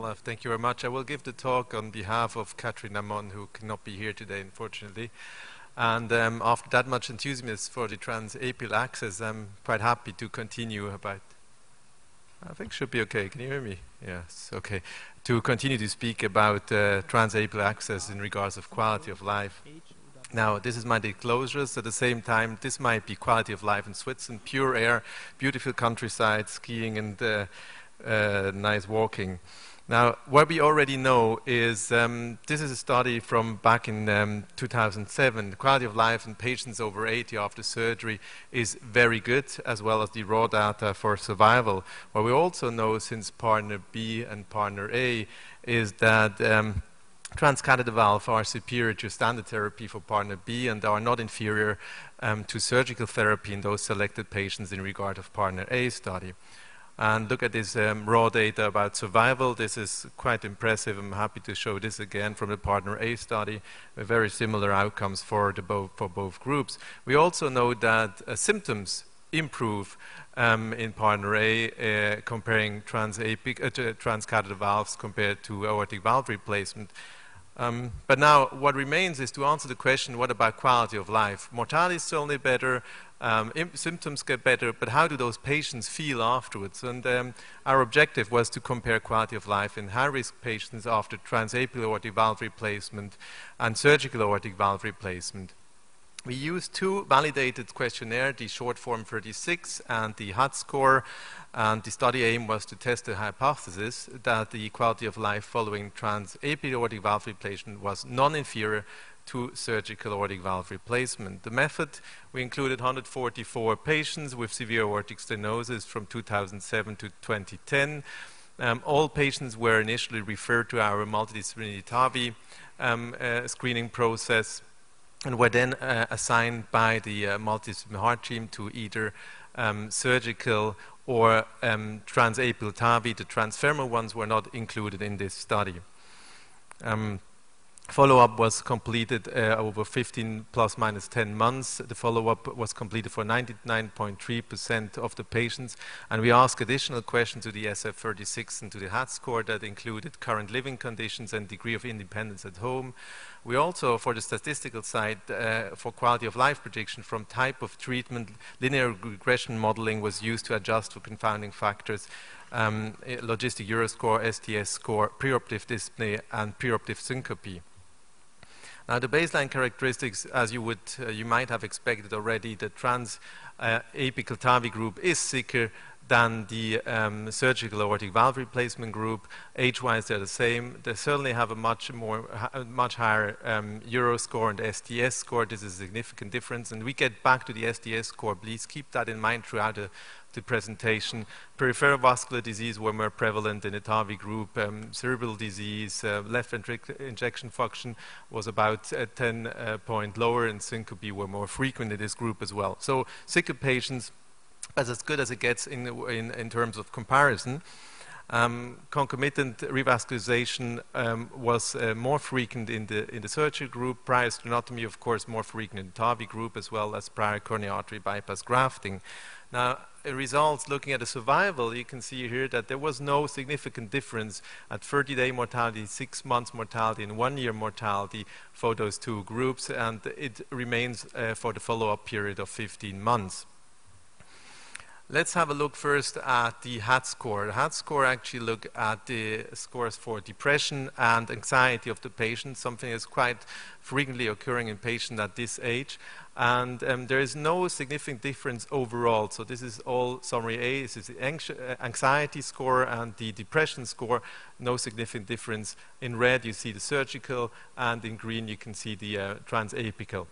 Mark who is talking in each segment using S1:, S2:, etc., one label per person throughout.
S1: Olaf. Thank you very much. I will give the talk on behalf of Catherine Amon, who cannot be here today, unfortunately. And after that much enthusiasm for the transapical access, I'm quite happy to continue about... I think it should be okay. Can you hear me? Yes, okay. To continue to speak about transapical access in regards of quality of life. Now, this is my disclosures. At the same time, this might be quality of life in Switzerland, pure air, beautiful countryside, skiing, and nice walking. Now, what we already know is this is a study from back in 2007. The quality of life in patients over 80 after surgery is very good, as well as the raw data for survival. What we also know since partner B and partner A is that transcatheter valve are superior to standard therapy for partner B and are not inferior to surgical therapy in those selected patients in regard of partner A study. And look at this raw data about survival. This is quite impressive. I'm happy to show this again from the partner A study, with very similar outcomes for both groups. We also know that symptoms improve in partner A, comparing transcatheter valves compared to aortic valve replacement. But now what remains is to answer the question, what about quality of life? Mortality is certainly better, symptoms get better, but how do those patients feel afterwards? And our objective was to compare quality of life in high-risk patients after transapical aortic valve replacement and surgical aortic valve replacement. We used two validated questionnaires, the short form 36 and the HAT score, and the study aim was to test the hypothesis that the quality of life following transapical aortic valve replacement was non-inferior to surgical aortic valve replacement. The method, we included 144 patients with severe aortic stenosis from 2007 to 2010. All patients were initially referred to our multidisciplinary TAVI screening process, and were then assigned by the multidisciplinary heart team to either surgical or transapical TAVI. The transfemoral ones were not included in this study. Follow-up was completed over 15 plus minus 10 months. The follow-up was completed for 99.3% of the patients, and we asked additional questions to the SF36 and to the HAT score that included current living conditions and degree of independence at home. We also, for the statistical side, for quality of life prediction from type of treatment, linear regression modeling was used to adjust for confounding factors, logistic Euroscore, STS score, preoperative dyspnea, and preoperative syncope. Now, the baseline characteristics, as you might have expected already, the transapical TAVI group is sicker than the surgical aortic valve replacement group. Age-wise, they're the same. They certainly have a much higher Euroscore and STS score. This is a significant difference, and we get back to the STS score. Please keep that in mind throughout the presentation. Peripheral vascular disease were more prevalent in the TAVI group. Cerebral disease, left ventricular ejection function was about 10 point lower, and syncope were more frequent in this group as well. So sicker patients, as good as it gets in terms of comparison. Concomitant revascularization was more frequent in the surgical group. Prior sternotomy, of course, more frequent in the TAVI group, as well as prior coronary artery bypass grafting. Now, results looking at the survival, you can see here that there was no significant difference at 30-day mortality, 6 months mortality, and 1-year mortality for those two groups, and it remains for the follow-up period of 15 months. Let's have a look first at the HAT score. The HAT score actually look at the scores for depression and anxiety of the patient, something that's quite frequently occurring in patients at this age. And there is no significant difference overall. So this is all summary A. This is the anxiety score and the depression score. No significant difference. In red, you see the surgical, and in green, you can see the transapical.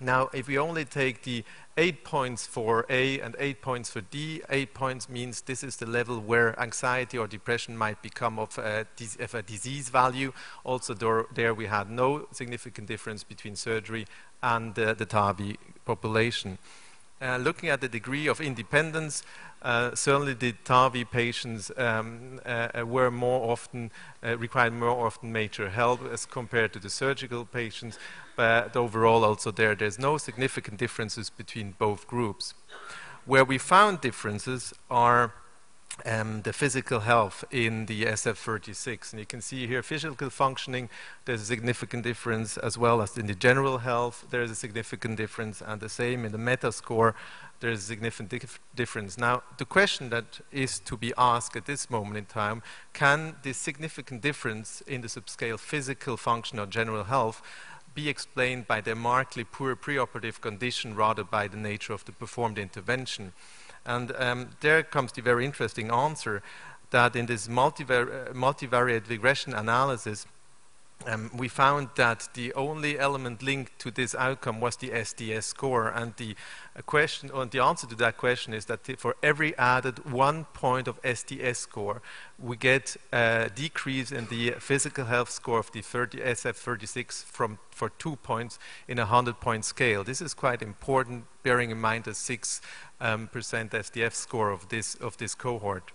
S1: Now, if we only take the 8 points for A and 8 points for D, 8 points means this is the level where anxiety or depression might become of a disease value. Also, there we had no significant difference between surgery and the TAVI population. Looking at the degree of independence, certainly the TAVI patients were more often, required more often major help as compared to the surgical patients, but overall also there's no significant differences between both groups. Where we found differences are the physical health in the SF36. And you can see here physical functioning, there's a significant difference, as well as in the general health, there's a significant difference, and the same in the meta score, there's a significant difference. Now, the question that is to be asked at this moment in time, can this significant difference in the subscale physical function or general health be explained by the markedly poor preoperative condition rather by the nature of the performed intervention? And there comes the very interesting answer that in this multivariate regression analysis, we found that the only element linked to this outcome was the SDS score, and the question, or the answer to that question is that for every added 1 point of SDS score, we get a decrease in the physical health score of the SF36 for 2 points in a 100-point scale. This is quite important, bearing in mind the 6% SDF score of this cohort.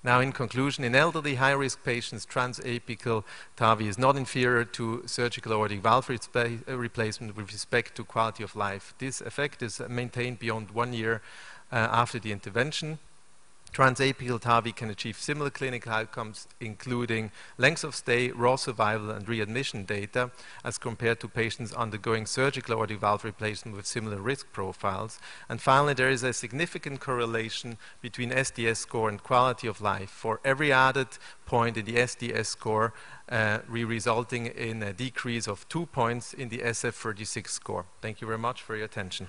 S1: Now, in conclusion, in elderly high-risk patients, transapical TAVI is not inferior to surgical aortic valve replacement with respect to quality of life. This effect is maintained beyond 1 year after the intervention. Transapical TAVI can achieve similar clinical outcomes, including length of stay, raw survival, and readmission data, as compared to patients undergoing surgical aortic valve replacement with similar risk profiles. And finally, there is a significant correlation between SDS score and quality of life. For every added point in the SDS score, resulting in a decrease of 2 points in the SF36 score. Thank you very much for your attention.